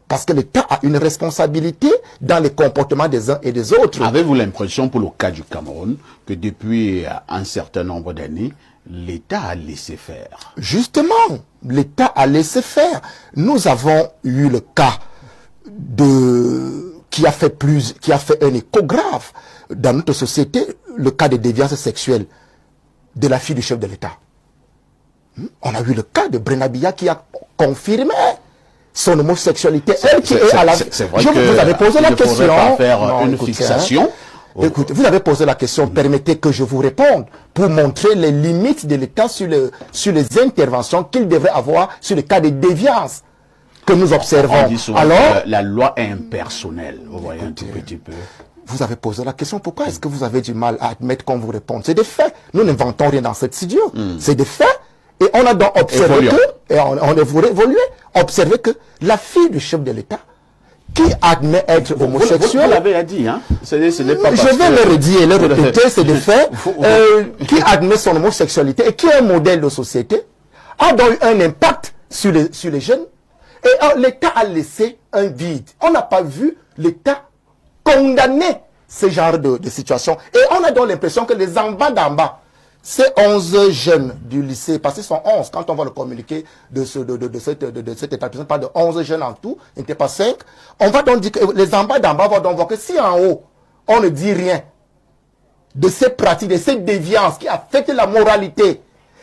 Parce que l'État a une responsabilité dans les comportements des uns et des autres. Avez-vous l'impression, pour le cas du Cameroun, que depuis un certain nombre d'années, l'État a laissé faire? Justement, l'État a laissé faire. Nous avons eu le cas qui a fait un écho grave dans notre société, le cas de déviance sexuelle de la fille du chef de l'État. On a eu le cas de Brenabia qui a confirmé son homosexualité. Elle qui est à la... C'est vrai que vous avez posé la question. Pas faire une fixation. Écoutez, vous avez posé la question, permettez que je vous réponde pour montrer les limites de l'État sur les interventions qu'il devrait avoir sur les cas de déviance que nous observons. On dit souvent alors, que la loi est impersonnelle. Vous voyez un tout petit peu. Vous avez posé la question, pourquoi est-ce que vous avez du mal à admettre qu'on vous réponde? C'est des faits. Nous n'inventons rien dans cette studio. C'est des faits. Et on a donc observé observé que la fille du chef de l'État, qui admet être homosexuel... Vous l'avez dit, hein? Ce n'est pas je vais le redire et le répéter, c'est des faits. Qui admet son homosexualité et qui est un modèle de société, a donc eu un impact sur les jeunes. Et l'État a laissé un vide. On n'a pas vu l'État condamner ce genre de situation. Et on a donc l'impression que les en bas d'en bas, ces 11 jeunes du lycée, parce qu'ils sont 11, quand on va le communiquer de cet établissement, on parle de 11 jeunes en tout, il n'était pas 5, on va donc dire que les en bas d'en bas vont donc voir que si en haut, on ne dit rien de ces pratiques, de ces déviances qui affectent la moralité,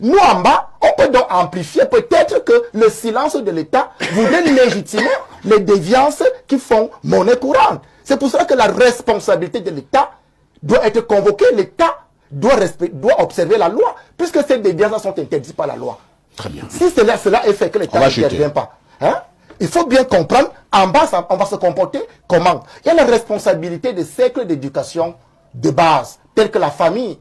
nous en bas, on peut donc amplifier, peut-être que le silence de l'État voudrait légitimer les déviances qui font monnaie courante. C'est pour cela que la responsabilité de l'État doit être convoquée, l'État doit observer la loi, puisque ces déviances sont interdites par la loi. Très bien. Si cela est fait que l'État n'intervient pas, hein, il faut bien comprendre, en bas, on va se comporter comment? Il y a la responsabilité des cercles d'éducation de base, tels que la famille.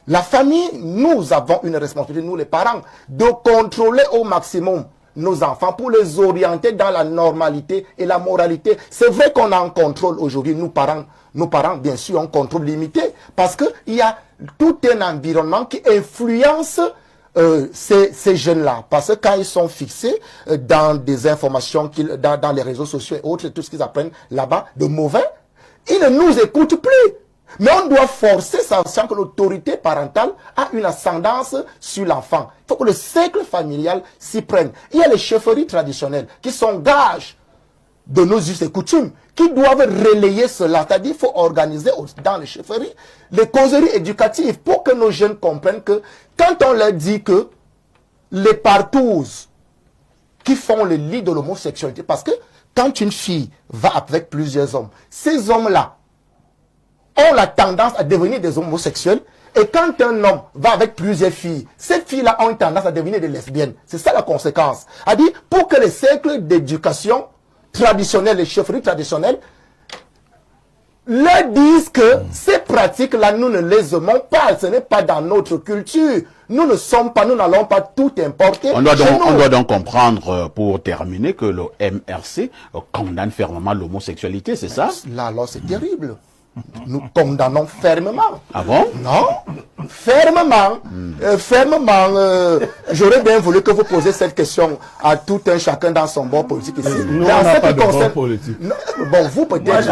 La famille, nous avons une responsabilité, nous les parents, de contrôler au maximum nos enfants pour les orienter dans la normalité et la moralité. C'est vrai qu'on a un contrôle aujourd'hui, nos parents, bien sûr, ont un contrôle limité, parce qu'il y a tout un environnement qui influence ces jeunes-là. Parce que quand ils sont fixés dans des informations, dans les réseaux sociaux et autres, tout ce qu'ils apprennent là-bas de mauvais, ils ne nous écoutent plus. Mais on doit forcer, sachant que l'autorité parentale a une ascendance sur l'enfant. Il faut que le cercle familial s'y prenne. Il y a les chefferies traditionnelles qui sont gages de nos us et coutumes, qui doivent relayer cela. C'est-à-dire qu'il faut organiser dans les chefferies les causeries éducatives pour que nos jeunes comprennent que quand on leur dit que les partous qui font le lit de l'homosexualité, parce que quand une fille va avec plusieurs hommes, ces hommes-là ont la tendance à devenir des homosexuels. Et quand un homme va avec plusieurs filles, ces filles-là ont une tendance à devenir des lesbiennes. C'est ça la conséquence. C'est-à-dire, pour que les cercles d'éducation traditionnels, les chefferies traditionnelles, leur disent que ces pratiques-là, nous ne les aimons pas. Ce n'est pas dans notre culture. Nous n'allons pas tout importer. On doit donc comprendre, pour terminer, que le MRC condamne fermement l'homosexualité, c'est ça? Là, alors, c'est terrible. Nous condamnons fermement. Ah bon? Non, fermement. J'aurais bien voulu que vous posiez cette question à tout un chacun dans son bord politique ici. Nous, on n'a pas de bord politique. Bon, vous peut-être,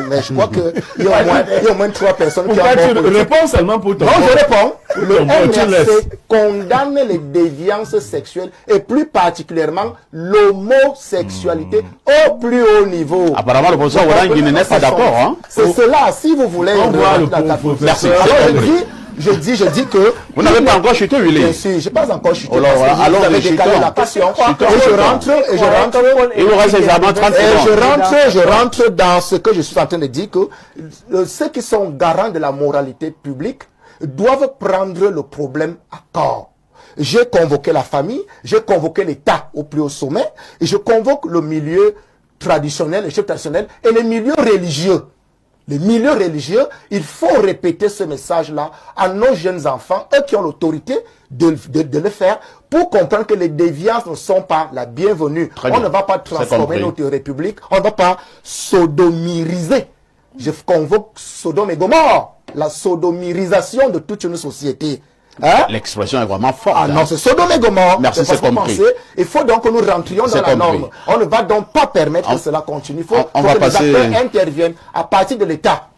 mais je crois qu'il y a au moins 3 personnes qui ont un bord politique. Réponds seulement pour ton Non, je réponds. Le tu laisses. MRC condamne les déviances sexuelles et plus particulièrement l'homosexualité au plus haut niveau. Apparemment, le professeur Ouarangui n'est pas d'accord, hein? C'est cela, si vous voulez. Merci. Je dis que... Vous n'avez pas encore chuté, Willy? Bien sûr, je n'ai pas encore chuté. Alors, vous avez décalé la question. Il vous reste exactement 30 secondes. Je rentre dans ce que je suis en train de dire, que ceux qui sont garants de la moralité publique doivent prendre le problème à corps. J'ai convoqué la famille, j'ai convoqué l'État au plus haut sommet, et je convoque le milieu traditionnel, les chefs traditionnels, et les milieux religieux. Les milieux religieux, il faut répéter ce message-là à nos jeunes enfants, eux qui ont l'autorité de le faire, pour comprendre que les déviances ne sont pas la bienvenue. On ne va pas transformer notre République, on ne va pas sodomiriser. Je convoque Sodome et Gomorrhe, la sodomirisation de toute une société. Hein? L'expression est vraiment forte. Ah non, c'est Sodome et Gomorrhe. Merci, c'est compris. Il faut donc que nous rentrions dans la norme. On ne va donc pas permettre que cela continue. Il faut que les acteurs interviennent à partir de l'État.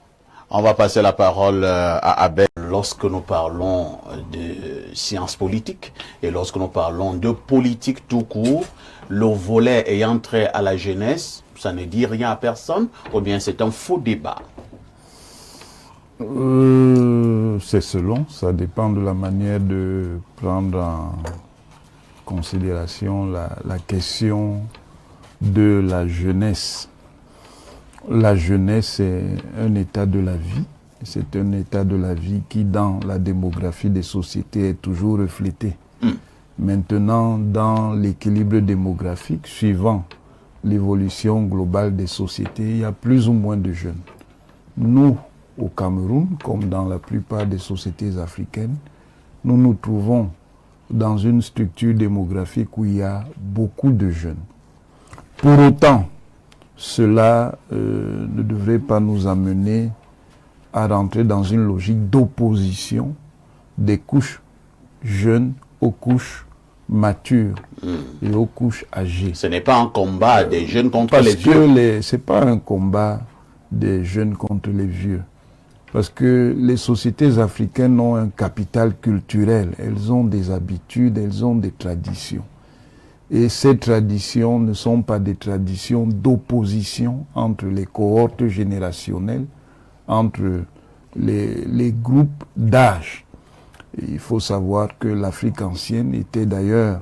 On va passer la parole à Abel. Lorsque nous parlons de sciences politiques et lorsque nous parlons de politique tout court, le volet ayant trait à la jeunesse, ça ne dit rien à personne ou bien c'est un faux débat? C'est selon, ça dépend de la manière de prendre en considération la question de la jeunesse. La jeunesse est un état de la vie. C'est un état de la vie qui, dans la démographie des sociétés, est toujours reflété. Maintenant, dans l'équilibre démographique, suivant l'évolution globale des sociétés, il y a plus ou moins de jeunes. Nous, au Cameroun, comme dans la plupart des sociétés africaines, nous nous trouvons dans une structure démographique où il y a beaucoup de jeunes. Pour autant, cela ne devrait pas nous amener à rentrer dans une logique d'opposition des couches jeunes aux couches matures et aux couches âgées. Ce n'est pas un combat des jeunes contre les vieux. Parce que ce n'est pas un combat des jeunes contre les vieux. Parce que les sociétés africaines ont un capital culturel. Elles ont des habitudes, elles ont des traditions. Et ces traditions ne sont pas des traditions d'opposition entre les cohortes générationnelles, entre les groupes d'âge. Il faut savoir que l'Afrique ancienne était d'ailleurs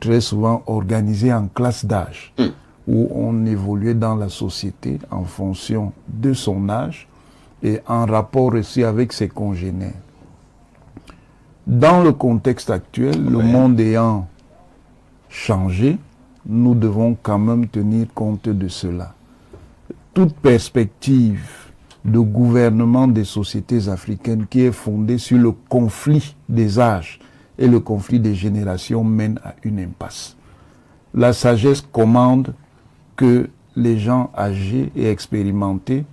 très souvent organisée en classes d'âge, où on évoluait dans la société en fonction de son âge et en rapport aussi avec ses congénères. Dans le contexte actuel, le monde ayant changé, nous devons quand même tenir compte de cela. Toute perspective de gouvernement des sociétés africaines qui est fondée sur le conflit des âges et le conflit des générations mène à une impasse. La sagesse commande que les gens âgés et expérimentés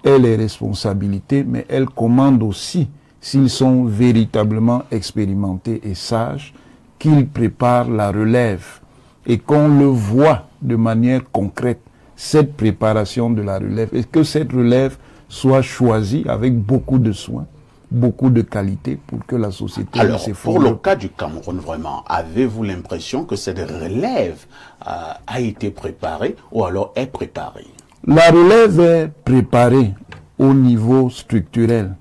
aient les responsabilités, mais elle commande aussi, s'ils sont véritablement expérimentés et sages, qu'ils préparent la relève et qu'on le voit de manière concrète, cette préparation de la relève, et que cette relève soit choisie avec beaucoup de soin, beaucoup de qualité pour que la société alors, s'effondre. Pour le cas du Cameroun, vraiment, avez-vous l'impression que cette relève a été préparée ou alors est préparée? La relève est préparée au niveau structurel.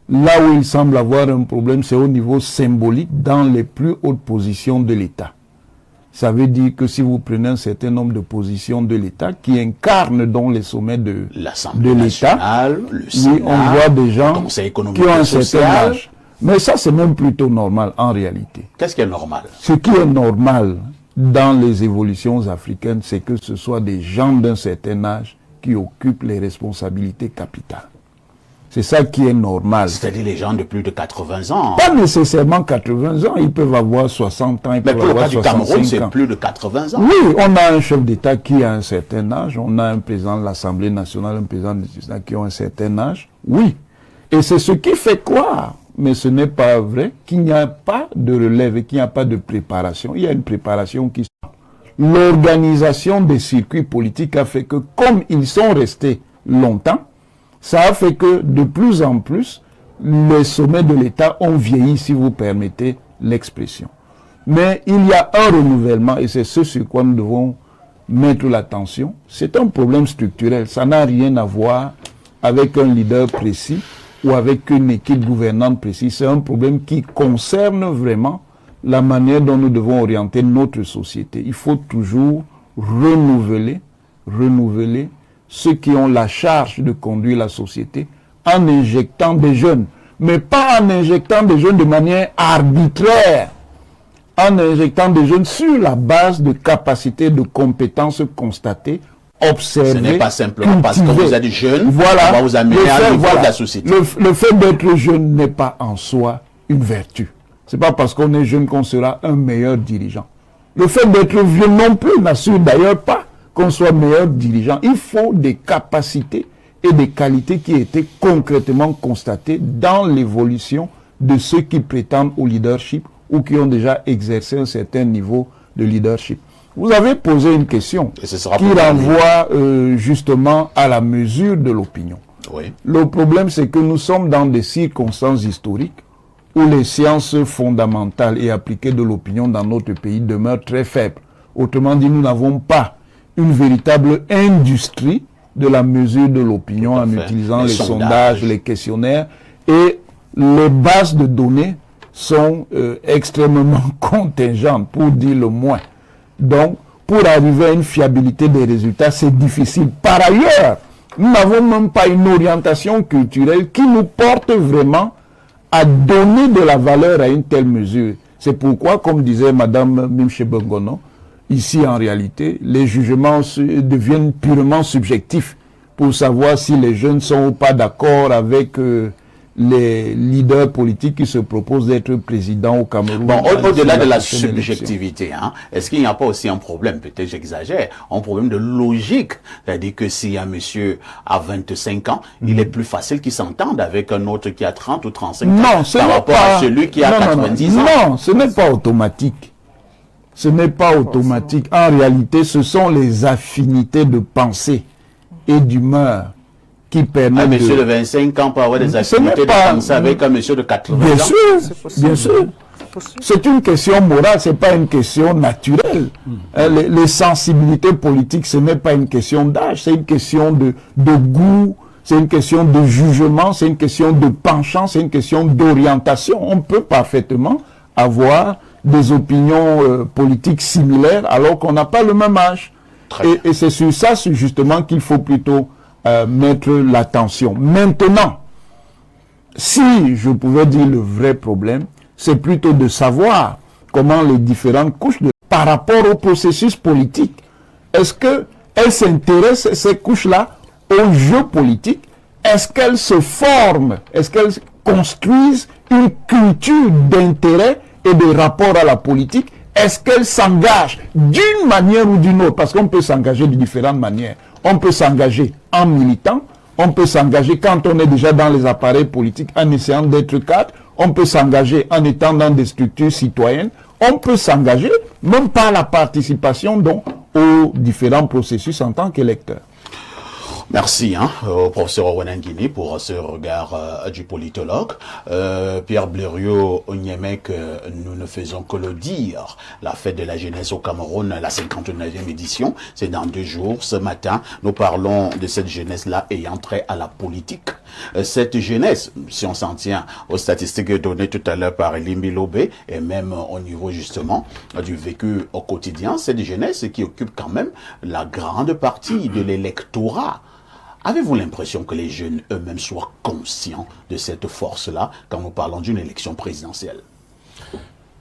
Là où il semble avoir un problème, c'est au niveau symbolique dans les plus hautes positions de l'État. Ça veut dire que si vous prenez un certain nombre de positions de l'État qui incarnent dans les sommets de l'État, oui, on voit des gens qui ont un certain âge. Mais ça, c'est même plutôt normal en réalité. Qu'est-ce qui est normal? Ce qui est normal dans les évolutions africaines, c'est que ce soit des gens d'un certain âge qui occupent les responsabilités capitales. C'est ça qui est normal. C'est-à-dire les gens de plus de 80 ans. Pas nécessairement 80 ans, ils peuvent avoir 60 ans, ils peuvent avoir 65 ans. Mais pour le cas du Cameroun, c'est plus de 80 ans. Oui, on a un chef d'État qui a un certain âge, on a un président de l'Assemblée nationale, un président de l'État qui ont un certain âge. Oui. Et c'est ce qui fait croire, mais ce n'est pas vrai, qu'il n'y a pas de relève et qu'il n'y a pas de préparation. Il y a une préparation qui... L'organisation des circuits politiques a fait que, comme ils sont restés longtemps, ça a fait que, de plus en plus, les sommets de l'État ont vieilli, si vous permettez l'expression. Mais il y a un renouvellement, et c'est ce sur quoi nous devons mettre l'attention. C'est un problème structurel. Ça n'a rien à voir avec un leader précis ou avec une équipe gouvernante précise. C'est un problème qui concerne vraiment la manière dont nous devons orienter notre société. Il faut toujours renouveler ceux qui ont la charge de conduire la société en injectant des jeunes, mais pas en injectant des jeunes de manière arbitraire, en injectant des jeunes sur la base de capacités, de compétences constatées, observées. Ce n'est pas simplement parce que vous êtes jeune, voilà, on va vous amener à niveau de la société. Le fait d'être jeune n'est pas en soi une vertu. C'est pas parce qu'on est jeune qu'on sera un meilleur dirigeant. Le fait d'être vieux non plus n'assure d'ailleurs pas qu'on soit meilleur dirigeant. Il faut des capacités et des qualités qui étaient concrètement constatées dans l'évolution de ceux qui prétendent au leadership ou qui ont déjà exercé un certain niveau de leadership. Vous avez posé une question qui renvoie justement à la mesure de l'opinion. Oui. Le problème, c'est que nous sommes dans des circonstances historiques où les sciences fondamentales et appliquées de l'opinion dans notre pays demeurent très faibles. Autrement dit, nous n'avons pas une véritable industrie de la mesure de l'opinion en utilisant les sondages, les questionnaires, et les bases de données sont extrêmement contingentes, pour dire le moins. Donc, pour arriver à une fiabilité des résultats, c'est difficile. Par ailleurs, nous n'avons même pas une orientation culturelle qui nous porte vraiment à donner de la valeur à une telle mesure. C'est pourquoi, comme disait Madame Mimche Bongono, ici en réalité, les jugements deviennent purement subjectifs pour savoir si les jeunes sont ou pas d'accord avec les leaders politiques qui se proposent d'être présidents au Cameroun. Bon, au-delà de la subjectivité, hein, est-ce qu'il n'y a pas aussi un problème, peut-être j'exagère, un problème de logique? C'est-à-dire que si un monsieur a 25 ans, il est plus facile qu'il s'entende avec un autre qui a 30 ou 35 ans par rapport à celui qui a 90 ans. Non, ce n'est pas automatique. Ce n'est pas automatique. En réalité, ce sont les affinités de pensée et d'humeur qui permettent un monsieur de 25 ans peut avoir des affinités de penser avec un monsieur de 80 ans. Bien sûr, bien sûr. C'est une question morale, c'est pas une question naturelle. Les sensibilités politiques, ce n'est pas une question d'âge, c'est une question de goût, c'est une question de jugement, c'est une question de penchant, c'est une question d'orientation. On peut parfaitement avoir des opinions politiques similaires alors qu'on n'a pas le même âge. Et c'est sur ça justement qu'il faut plutôt mettre l'attention. Maintenant, si je pouvais dire le vrai problème, c'est plutôt de savoir comment les différentes couches, par rapport au processus politique, est-ce qu'elles s'intéressent, ces couches-là, au jeu politique? Est-ce qu'elles se forment? Est-ce qu'elles construisent une culture d'intérêt et de rapport à la politique? Est-ce qu'elles s'engagent d'une manière ou d'une autre? Parce qu'on peut s'engager de différentes manières. On peut s'engager en militant, on peut s'engager quand on est déjà dans les appareils politiques en essayant d'être cadre, on peut s'engager en étant dans des structures citoyennes, on peut s'engager même par la participation donc aux différents processus en tant qu'électeur. Merci au professeur Owen Nguini pour ce regard du politologue. Pierre Blériot-Onyemec, nous ne faisons que le dire. La fête de la jeunesse au Cameroun, la 59e édition, c'est dans 2 jours. Ce matin, nous parlons de cette jeunesse-là ayant trait à la politique. Cette jeunesse, si on s'en tient aux statistiques données tout à l'heure par Elimbi Lobé, et même au niveau justement du vécu au quotidien, cette jeunesse qui occupe quand même la grande partie de l'électorat. Avez-vous l'impression que les jeunes eux-mêmes soient conscients de cette force-là quand nous parlons d'une élection présidentielle?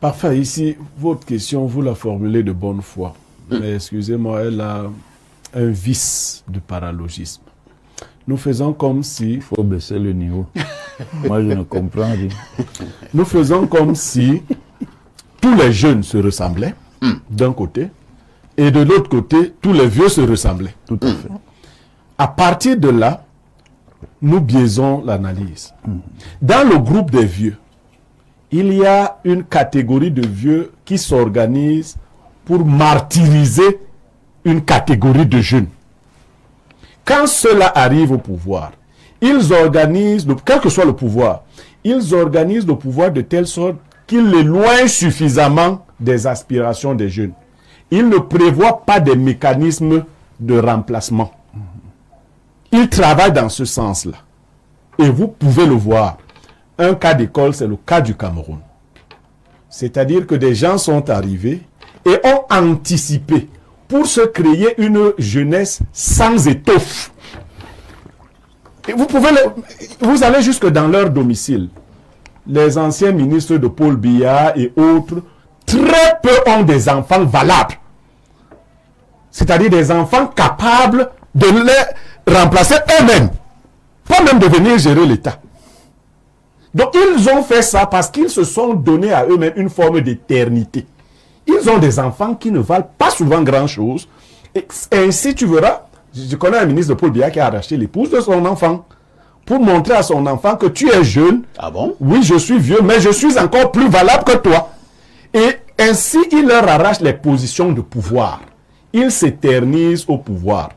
Parfait. Ici, votre question, vous la formulez de bonne foi. Mais excusez-moi, elle a un vice de paralogisme. Nous faisons comme si... Il faut baisser le niveau. Moi, je ne comprends rien. Nous faisons comme si tous les jeunes se ressemblaient, d'un côté, et de l'autre côté, tous les vieux se ressemblaient. Tout à fait. À partir de là, nous biaisons l'analyse. Dans le groupe des vieux, il y a une catégorie de vieux qui s'organise pour martyriser une catégorie de jeunes. Quand cela arrive au pouvoir, ils organisent, quel que soit le pouvoir, ils organisent le pouvoir de telle sorte qu'ils l'éloignent suffisamment des aspirations des jeunes. Ils ne prévoient pas des mécanismes de remplacement. Ils travaillent dans ce sens-là. Et vous pouvez le voir. Un cas d'école, c'est le cas du Cameroun. C'est-à-dire que des gens sont arrivés et ont anticipé pour se créer une jeunesse sans étoffe. Et vous allez jusque dans leur domicile. Les anciens ministres de Paul Biya et autres, très peu ont des enfants valables. C'est-à-dire des enfants capables de les remplacer eux-mêmes. Pas même de venir gérer l'État. Donc ils ont fait ça parce qu'ils se sont donné à eux-mêmes une forme d'éternité. Ils ont des enfants qui ne valent pas souvent grand-chose. Et ainsi tu verras, je connais un ministre de Paul Biya qui a arraché l'épouse de son enfant pour montrer à son enfant que tu es jeune. Ah bon? Oui, je suis vieux, mais je suis encore plus valable que toi. Et ainsi, il leur arrache les positions de pouvoir. Il s'éternise au pouvoir.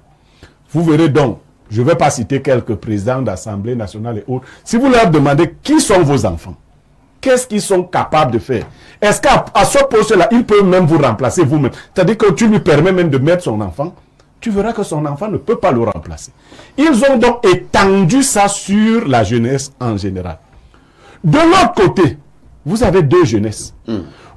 Vous verrez donc, je ne vais pas citer quelques présidents d'Assemblée nationale et autres. Si vous leur demandez qui sont vos enfants, qu'est-ce qu'ils sont capables de faire? Est-ce qu'à ce poste-là, ils peuvent même vous remplacer vous-même? C'est-à-dire que tu lui permets même de mettre son enfant, tu verras que son enfant ne peut pas le remplacer. Ils ont donc étendu ça sur la jeunesse en général. De l'autre côté, vous avez deux jeunesses.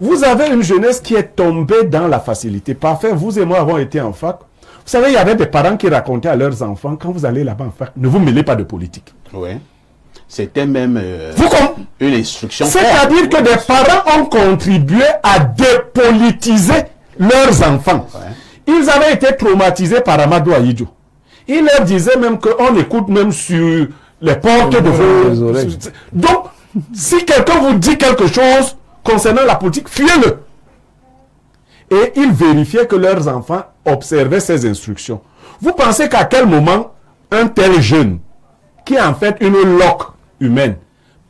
Vous avez une jeunesse qui est tombée dans la facilité. Parfait, vous et moi avons été en fac. Vous savez, il y avait des parents qui racontaient à leurs enfants, quand vous allez là-bas en fac, ne vous mêlez pas de politique. Oui. C'était même une instruction. C'est-à-dire que des parents ont contribué à dépolitiser leurs enfants. Ouais. Ils avaient été traumatisés par Amadou Ahidjo. Il leur disait même qu'on écoute même sur les portes de vos oreilles. Donc, si quelqu'un vous dit quelque chose concernant la politique, fuyez-le. Et ils vérifiaient que leurs enfants observaient ces instructions. Vous pensez qu'à quel moment un tel jeune, qui est en fait une loque humaine,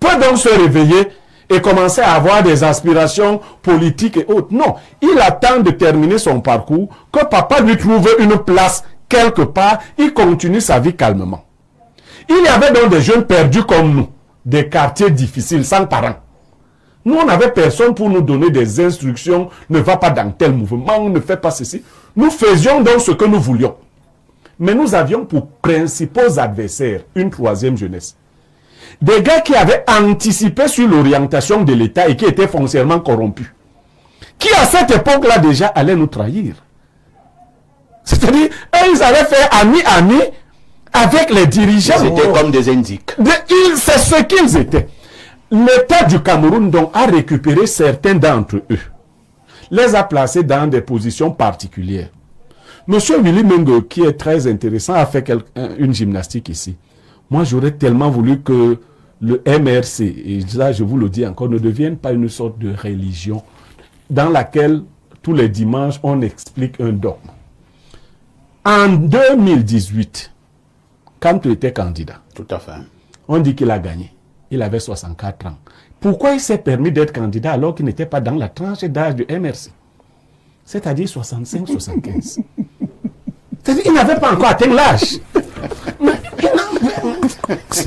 peut donc se réveiller et commencer à avoir des aspirations politiques et autres? Non, il attend de terminer son parcours, que papa lui trouve une place quelque part, il continue sa vie calmement. Il y avait donc des jeunes perdus comme nous, des quartiers difficiles, sans parents. Nous, on n'avait personne pour nous donner des instructions, ne va pas dans tel mouvement, ne fais pas ceci. Nous faisions donc ce que nous voulions. Mais nous avions pour principaux adversaires une troisième jeunesse. Des gars qui avaient anticipé sur l'orientation de l'État et qui étaient foncièrement corrompus. Qui à cette époque-là déjà allaient nous trahir. C'est-à-dire, ils avaient fait ami-ami avec les dirigeants. Ils étaient comme des indiques. C'est ce qu'ils étaient. L'État du Cameroun donc a récupéré certains d'entre eux, les a placés dans des positions particulières. Monsieur Willy Mengo, qui est très intéressant, a fait une gymnastique ici. Moi, j'aurais tellement voulu que le MRC, et là je vous le dis encore, ne devienne pas une sorte de religion dans laquelle tous les dimanches on explique un dogme. En 2018, quand tu étais candidat, tout à fait, on dit qu'il a gagné. Il avait 64 ans. Pourquoi il s'est permis d'être candidat alors qu'il n'était pas dans la tranche d'âge du MRC? C'est-à-dire 65-75. C'est-à-dire qu'il n'avait pas encore atteint l'âge.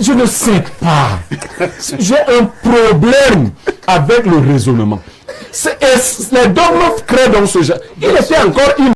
Je ne sais pas. J'ai un problème avec le raisonnement. Les dogmes créent dans ce genre. Il était encore